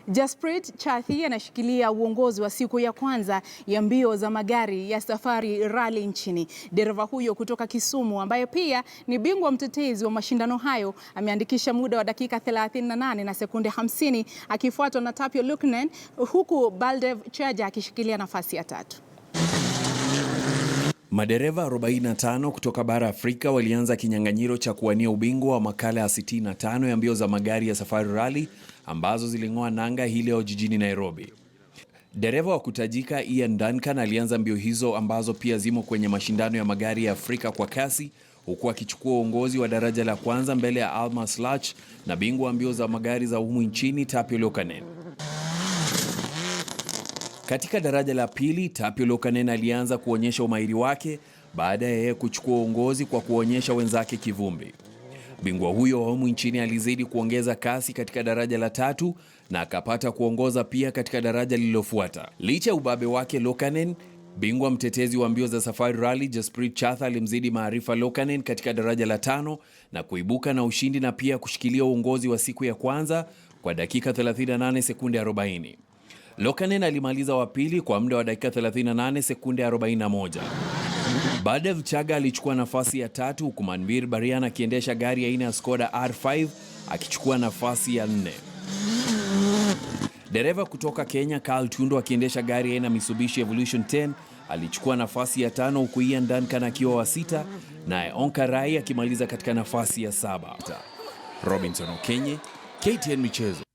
Jasprit Chathi anashikilia uongozi wa siku ya kwanza ya mbio za magari ya Safari Rally nchini. Dereva huyo kutoka Kisumu ambaye pia ni bingwa mtetezi wa mashindano hayo ameandikisha muda wa dakika 38 na sekunde 50 akifuatwa na Tapio Lucknen, huku Baldev Chaja akishikilia nafasi ya tatu. Madereva 45 kutoka bara Afrika walianza kinyang'anyiro cha kuwania ubingwa wa makala ya 65 ya mbio za magari ya Safari Rally ambazo ziling'oa nanga hii leo jijini Nairobi. Dereva wa kutajika Ian Duncan alianza mbio hizo ambazo pia zimo kwenye mashindano ya magari ya Afrika kwa kasi, huku akichukua uongozi wa daraja la kwanza mbele ya Almas Lach na bingwa wa mbio za magari za humu nchini Tapio Lucknen. Katika daraja la pili, Tapio Lucknen alianza kuonyesha umahiri wake baada ya yeye kuchukua uongozi kwa kuonyesha wenzake kivumbi. Bingwa huyo wa humu nchini alizidi kuongeza kasi katika daraja la tatu na akapata kuongoza pia katika daraja lililofuata. Licha ya ubabe wake Lucknen, bingwa mtetezi wa mbio za Safari Rally Jasprit Chathi alimzidi maarifa Lucknen katika daraja la tano na kuibuka na ushindi na pia kushikilia uongozi wa siku ya kwanza kwa dakika 38 sekunde 40. Lucknen alimaliza wa pili kwa muda wa dakika 38 sekunde 41. Baldev Chaja alichukua nafasi ya tatu, huku Manbir Barian akiendesha gari aina ya Skoda R5 akichukua nafasi ya 4. Dereva kutoka Kenya Carl Tundo akiendesha gari aina Mitsubishi Evolution 10 alichukua nafasi ya 5, huku Ian Duncan akiwa wa 6 naye Onkar Rai akimaliza katika nafasi ya 7. Robinson Okenye, KTN Michezo.